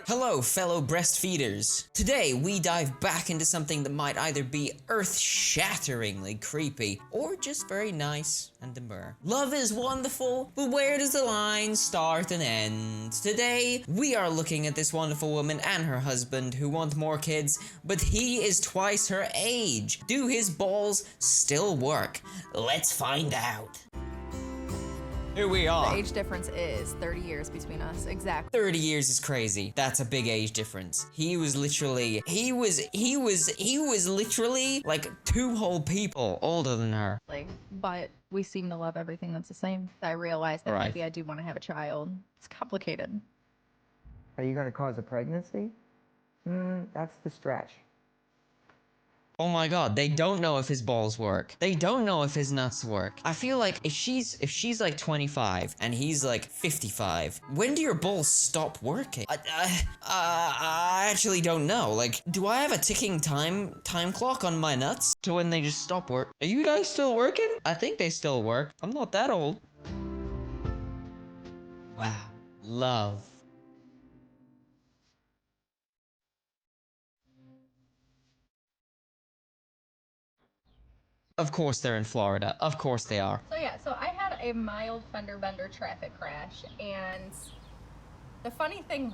Hello, fellow breastfeeders. Today, we dive back into something that might either be earth-shatteringly creepy, or just very nice and demure. Love is wonderful, but where does the line start and end? Today, we are looking at this wonderful woman and her husband who want more kids, but he is twice her age. Do his balls still work? Let's find out. Here we are. The age difference is 30 years between us, exactly. 30 years is crazy. That's a big age difference. He was literally like 2 whole people older than her. But we seem to love everything that's the same. I realized that maybe I do want to have a child. It's complicated. Are you gonna cause a pregnancy? That's the stretch. Oh my god, they don't know if his balls work. They don't know if his nuts work. I feel like if she's like 25 and he's like 55, when do your balls stop working? I actually don't know. Like, do I have a ticking time clock on my nuts to when they just stop work? Are you guys still working? I think they still work. I'm not that old. Wow. Love. Of course they're in Florida. Of course they are. So I had a mild fender bender traffic crash, and the funny thing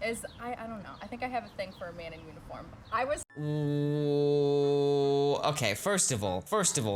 is I don't know. I think I have a thing for a man in uniform. I was. Ooh, okay, first of all,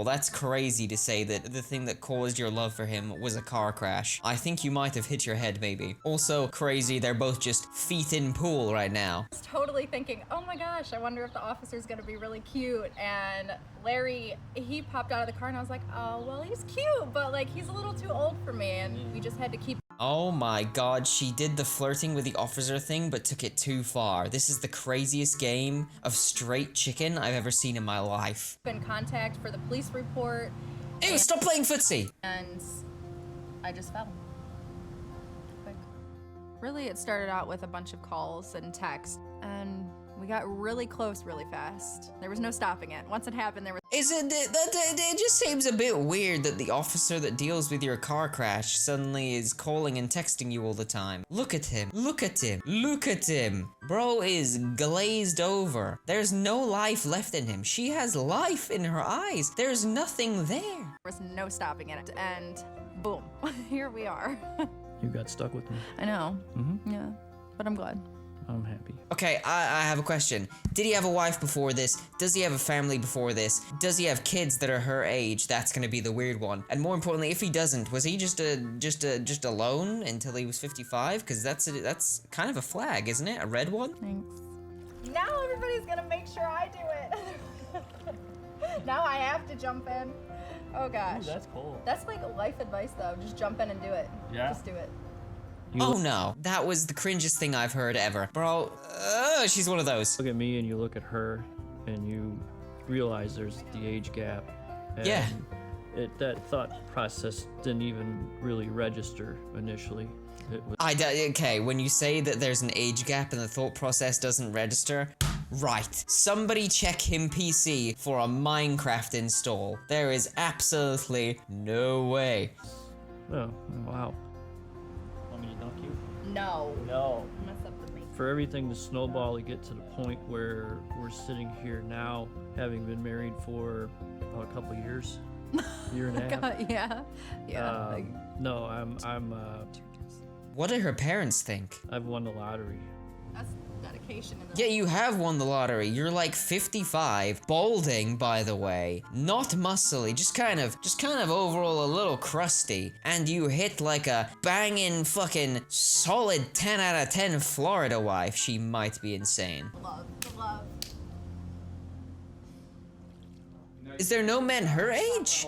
that's crazy to say that the thing that caused your love for him was a car crash. I think you might have hit your head, maybe. Also crazy, they're both just feet in pool right now. I was totally thinking, oh my gosh, I wonder if the officer's gonna be really cute. And Larry, he popped out of the car, and I was like, oh, well, he's cute, but like he's a little too old for me, and we just had to keep. Oh my god, she did the flirting with the officer thing, but took it too far. This is the craziest game of straight chicken I've ever seen in my life. In contact for the police report. Ew, stop playing footsie! And I just fell. Quick. Really, it started out with a bunch of calls and texts, and we got really close really fast. There was no stopping it. Once it happened, there was. It just seems a bit weird that the officer that deals with your car crash suddenly is calling and texting you all the time. Look at him. Look at him. Look at him. Bro is glazed over. There's no life left in him. She has life in her eyes. There's nothing there. There was no stopping it. And boom, here we are. You got stuck with me. I know. Yeah, but I'm glad. I'm happy. Okay, I have a question. Did he have a wife before this? Does he have a family before this? Does he have kids that are her age? That's gonna be the weird one. And more importantly, if he doesn't, was he just alone until he was 55? Because that's kind of a flag, isn't it? A red one? Thanks. Now everybody's gonna make sure I do it. Now I have to jump in. Oh gosh. Ooh, that's cool. That's like life advice though. Just jump in and do it. Yeah. Just do it. Oh no, that was the cringest thing I've heard ever. Bro, she's one of those. Look at me and you look at her and you realize there's the age gap. And yeah. That thought process didn't even really register initially. It was okay, when you say that there's an age gap and the thought process doesn't register, right. Somebody check him PC for a Minecraft install. There is absolutely no way. Oh, wow. Want me to dunk you? No. No. Mess up the meat. For everything to snowball to get to the point where we're sitting here now, having been married for a couple years, year and a half. Yeah. No, I'm What did her parents think? I've won the lottery. That's dedication. In the Yeah, you have won the lottery. You're like 55, balding, by the way, not muscly, just kind of overall a little crusty, and you hit like a banging fucking solid 10 out of 10 Florida wife. She might be insane. love. Is there no men her age?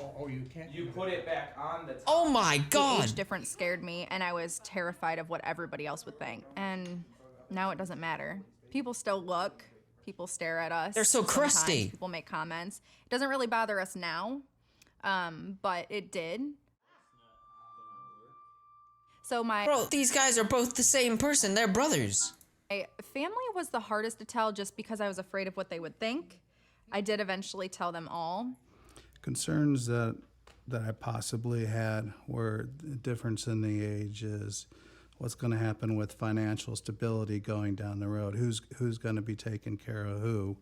You put it back on the top. Oh my The god! age difference scared me, and I was terrified of what everybody else would think. And now it doesn't matter. People still look. People stare at us. They're so Sometimes crusty. People make comments. It doesn't really bother us now, but it did. So Bro, these guys are both the same person. They're brothers. my family was the hardest to tell just because I was afraid of what they would think. I did eventually tell them all. Concerns that I possibly had were the difference in the ages. what's going to happen with financial stability going down the road? Who's going to be taking care of who?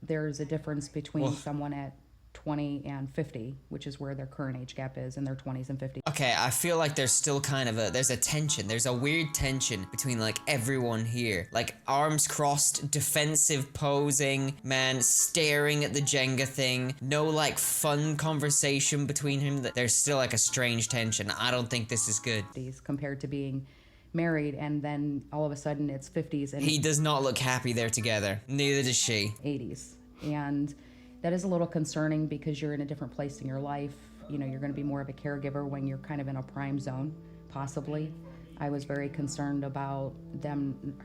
There's a difference between someone at 20 and 50, which is where their current age gap is in their 20s and 50s. Okay, I feel like there's still kind of there's a tension. There's a weird tension between like everyone here. Like arms crossed, defensive posing, man staring at the Jenga thing. No like fun conversation between him. There's still like a strange tension. I don't think this is good. Compared to being married and then all of a sudden it's 50s and he does not look happy they're together. Neither does she. 80s. And that is a little concerning because you're in a different place in your life. You know, you're going to be more of a caregiver when you're kind of in a prime zone, possibly. I was very concerned about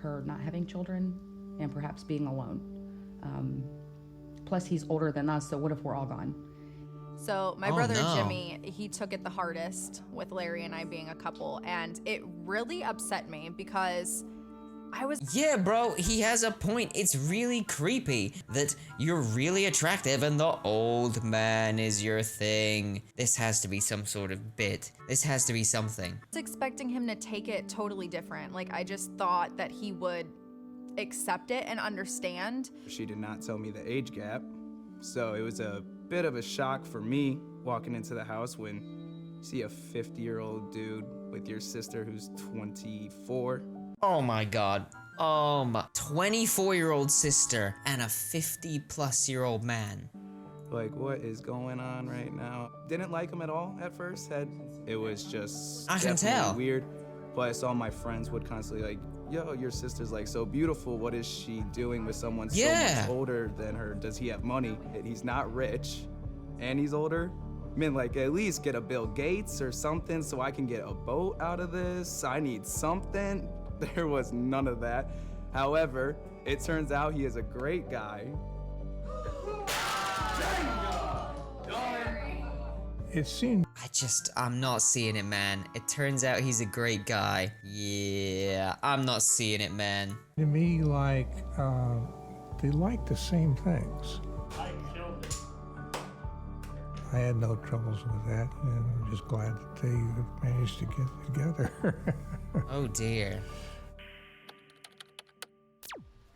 her not having children and perhaps being alone. Plus, he's older than us, so what if we're all gone? So my brother Jimmy, he took it the hardest with Larry and I being a couple, and it really upset me because I was... Yeah, bro, he has a point. It's really creepy that you're really attractive and the old man is your thing. This has to be some sort of bit. This has to be something. I was expecting him to take it totally different. Like, I just thought that he would accept it and understand. She did not tell me the age gap, so it was a bit of a shock for me walking into the house when you see a 50-year-old dude with your sister who's 24. Oh my god. Oh my. 24-year-old sister and a 50-plus-year-old man. Like, what is going on right now? Didn't like him at all at first. It was just I can tell. Weird. But I saw my friends would constantly like, yo, your sister's like so beautiful. What is she doing with someone so much older than her? Does he have money? He's not rich and he's older. I mean, like, at least get a Bill Gates or something so I can get a boat out of this. I need something. There was none of that. However, it turns out he is a great guy. It seemed... I'm not seeing it, man. It turns out he's a great guy. Yeah, I'm not seeing it, man. to me like they like the same things. I killed it. I had no troubles with that, and I'm just glad that they managed to get together. Oh dear.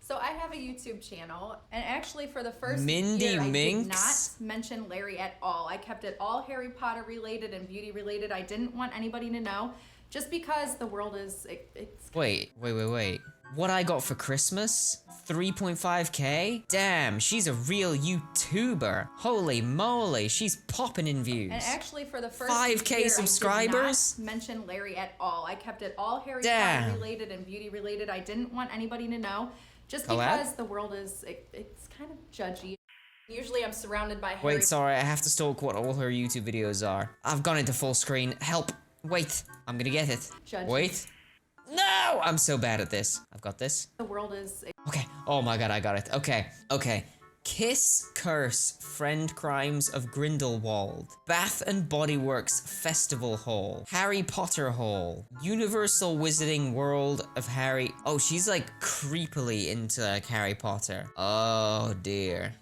So I have a YouTube channel, and actually for the first Mindy year, I did Minx? not mention Larry at all. I kept it all Harry Potter related and beauty related. I didn't want anybody to know, just because the world is, it's... Wait. What I got for Christmas? 3.5k? Damn, she's a real YouTuber. Holy moly, she's popping in views. And actually for the first 5K year, subscribers? I did not mention Larry at all. I kept it all Harry Damn. Potter related and beauty related. I didn't want anybody to know, just Collab? because the world is, it's kind of judgy. Usually I'm surrounded by Harry... Wait, sorry, I have to stalk what all her YouTube videos are. I've gone into full screen. Help. Wait, I'm gonna get it. Judgy. Wait. No! I'm so bad at this. I've got this. The world is... Okay. Oh my god, I got it. Okay. Kiss, Curse, Friend Crimes of Grindelwald, Bath and Body Works Festival Hall, Harry Potter Hall, Universal Wizarding World of Harry... Oh, she's like creepily into like, Harry Potter. Oh dear.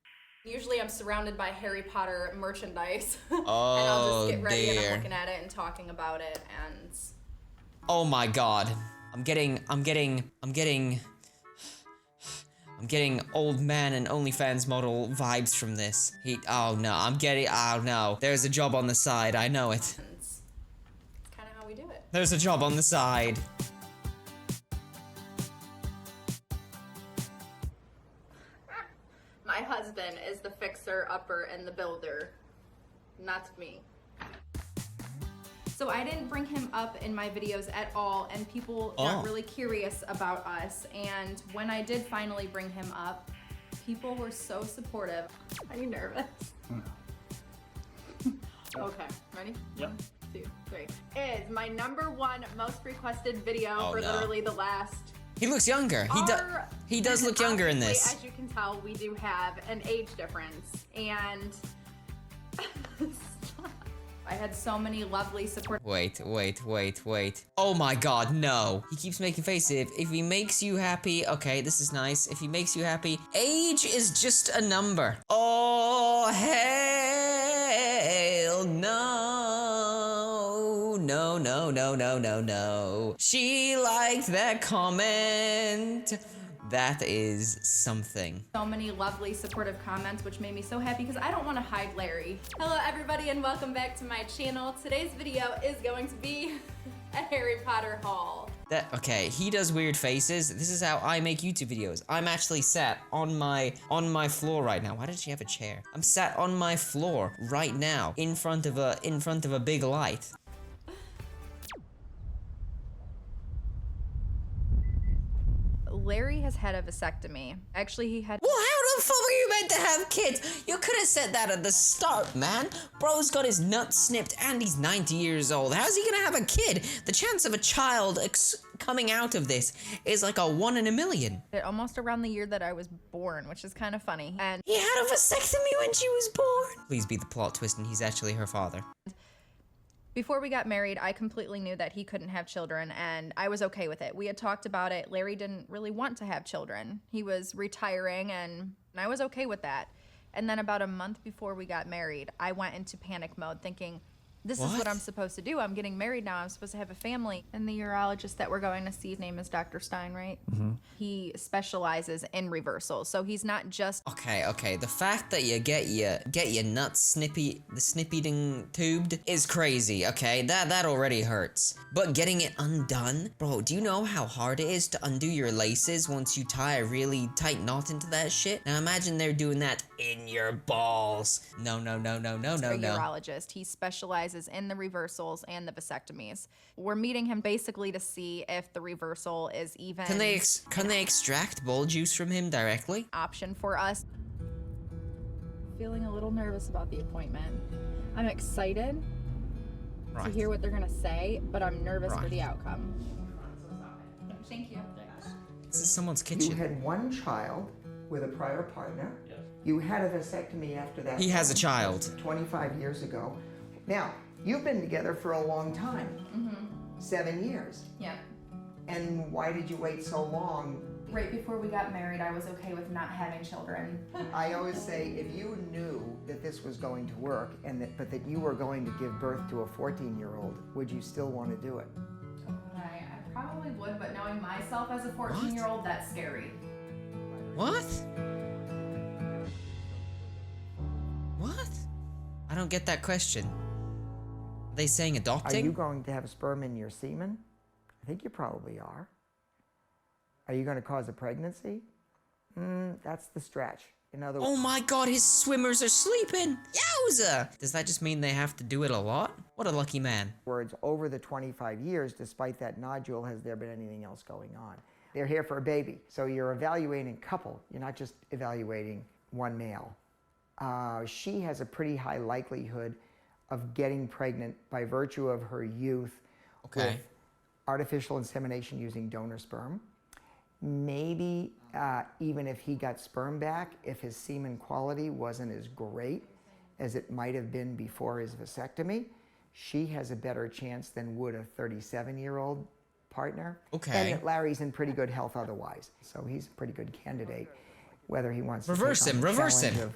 Usually I'm surrounded by Harry Potter merchandise. Oh, and I'll just get ready and dear. I'm looking at it and talking about it and... Oh my god. I'm getting old man and OnlyFans model vibes from this. Oh no, there's a job on the side, I know it. It's kind of how we do it. There's a job on the side. My husband is the fixer, upper, and the builder. Not me. So I didn't bring him up in my videos at all, and people got really curious about us. And when I did finally bring him up, people were so supportive. Are you nervous? Okay, ready? Yep. 1, 2, 3. Is my #1 most requested video for literally the last... He looks younger. He does look younger in this. As you can tell, we do have an age difference, and I had so many lovely support. Wait. Oh my god, no. He keeps making faces. If he makes you happy, okay, this is nice. If he makes you happy, age is just a number. Oh, hell no. no, no, no, no, no, no. She liked that comment. That is something. So many lovely supportive comments, which made me so happy because I don't want to hide Larry. Hello everybody and welcome back to my channel. Today's video is going to be a Harry Potter haul. Okay, he does weird faces. This is how I make YouTube videos. I'm actually sat on my floor right now. Why did she have a chair? I'm sat on my floor right now in front of a big light. Larry has had a vasectomy. Actually, he had— Well, how the fuck are you meant to have kids? You could have said that at the start, man. Bro's got his nuts snipped and he's 90 years old. How's he gonna have a kid? The chance of a child coming out of this is like a 1 in a million. almost around the year that I was born, which is kind of funny. And He had a vasectomy when she was born. Please be the plot twist and he's actually her father. before we got married, I completely knew that he couldn't have children, and I was okay with it. We had talked about it. Larry didn't really want to have children. He was retiring, and I was okay with that. And then about a month before we got married, I went into panic mode thinking, this is what I'm supposed to do. I'm getting married now. I'm supposed to have a family. And the urologist that we're going to see, his name is Dr. Stein, right? Mm-hmm. He specializes in reversals. So he's not just— Okay. The fact that you get your nuts snippied tubed is crazy, okay? That already hurts. But getting it undone? Bro, do you know how hard it is to undo your laces once you tie a really tight knot into that shit? Now imagine they're doing that in your balls. No. a urologist. He specializes in the reversals and the vasectomies. We're meeting him basically to see if the reversal is even— Can they extract ball juice from him directly? Option for us. Feeling a little nervous about the appointment. I'm excited to hear what they're gonna say, but I'm nervous for the outcome. Thank you. This is someone's kitchen. You had one child with a prior partner. Yes. You had a vasectomy after that. He has a child. 25 years ago. Now, you've been together for a long time. Mm-hmm. 7 years. Yeah. And why did you wait so long? Right before we got married, I was okay with not having children. I always say, if you knew that this was going to work, but that you were going to give birth to a 14-year-old, would you still want to do it? I probably would, but knowing myself as a 14-year-old, that's scary. What? I don't get that question. Are they saying adopting? Are you going to have sperm in your semen? I think you probably are. Are you going to cause a pregnancy? That's the stretch. In other words— Oh my god, his swimmers are sleeping! Yowza! Does that just mean they have to do it a lot? What a lucky man. Over the 25 years, despite that nodule, has there been anything else going on? They're here for a baby. So you're evaluating a couple. You're not just evaluating one male. She has a pretty high likelihood of getting pregnant by virtue of her youth with artificial insemination using donor sperm. Maybe even if he got sperm back, if his semen quality wasn't as great as it might have been before his vasectomy, she has a better chance than would a 37-year-old partner. And that Larry's in pretty good health otherwise. So he's a pretty good candidate. Whether he wants to reverse him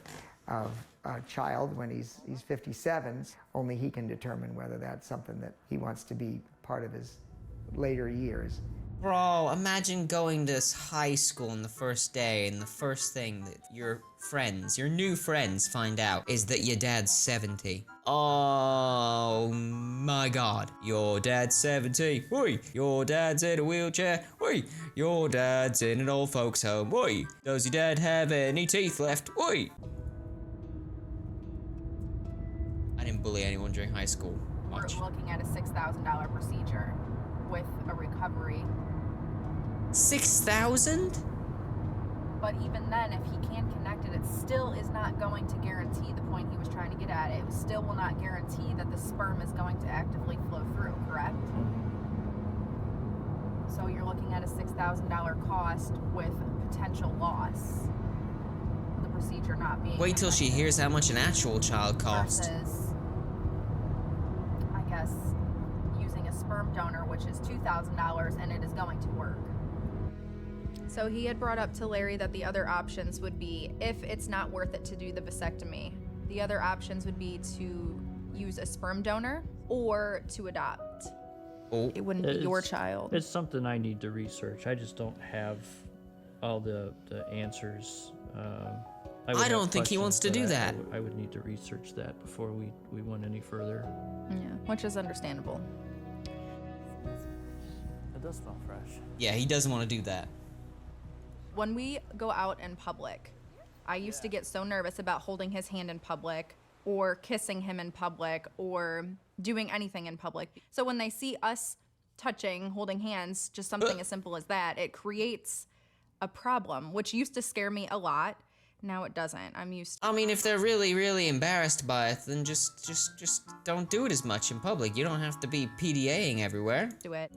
of a child when he's 57, only he can determine whether that's something that he wants to be part of his later years. Bro, imagine going to high school on the first day and the first thing that your new friends find out is that your dad's 70. Oh my god. Your dad's 70. Oi. Your dad's in a wheelchair. Oi. Your dad's in an old folks home. Oi. Does your dad have any teeth left? Oi. I didn't bully anyone during high school. Much. We're looking at a $6,000 procedure with a recovery. 6,000? But even then, if he can connect it, it still is not going to guarantee the point he was trying to get at. It still will not guarantee that the sperm is going to actively flow through, correct? So you're looking at a $6,000 cost with potential loss. The procedure not being— Wait till she hears how much an actual child costs. Versus, I guess, using a sperm donor, which is $2,000, and it is going to work. So he had brought up to Larry that the other options would be, if it's not worth it to do the vasectomy, the other options would be to use a sperm donor or to adopt. Oh. It wouldn't be your child. It's something I need to research. I just don't have all the answers. I don't think he wants to do that. I would need to research that before we went any further. Yeah, which is understandable. It does smell fresh. Yeah, he doesn't want to do that. When we go out in public, I used to get so nervous about holding his hand in public or kissing him in public or doing anything in public. So when they see us touching, holding hands, just something as simple as that, it creates a problem, which used to scare me a lot. Now it doesn't. I'm used to I mean, if they're really, really embarrassed by it, then just don't do it as much in public. You don't have to be PDAing everywhere. it.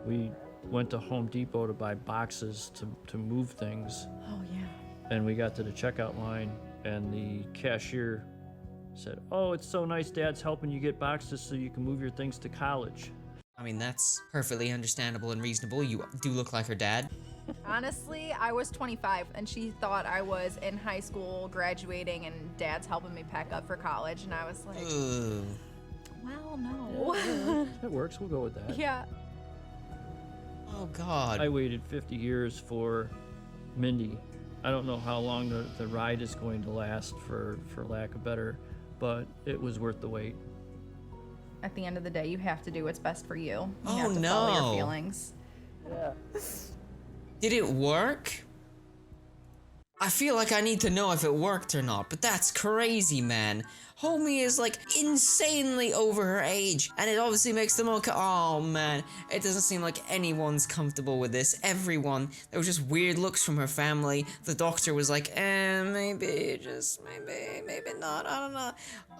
We went to Home Depot to buy boxes to move things. Oh, yeah. And we got to the checkout line, and the cashier said, "Oh, it's so nice Dad's helping you get boxes so you can move your things to college." I mean, that's perfectly understandable and reasonable. You do look like her dad. Honestly, I was 25 and she thought I was in high school graduating and Dad's helping me pack up for college. And I was like, Ugh. well, no. It works. We'll go with that. Yeah. Oh, God. I waited 50 years for Mindy. I don't know how long the ride is going to last, for lack of better, but it was worth the wait. At the end of the day, you have to do what's best for you. You Oh, have to follow no. your feelings. Did it work? I feel like I need to know if it worked or not, but that's crazy, man. Homie is like insanely over her age, and it obviously makes them okay. Oh man, it doesn't seem like anyone's comfortable with this. Everyone, there was just weird looks from her family. The doctor was like, maybe not, I don't know.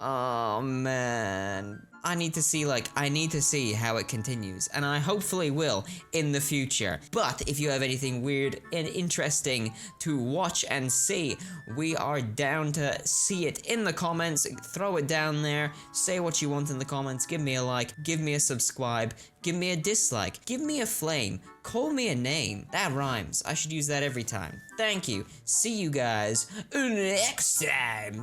Oh man. I need to see how it continues, and I hopefully will in the future. But if you have anything weird and interesting to watch and see, we are down to see it in the comments. Throw it down there, say what you want in the comments, give me a like, give me a subscribe, give me a dislike, give me a flame, call me a name. That rhymes. I should use that every time. Thank you. See you guys next time.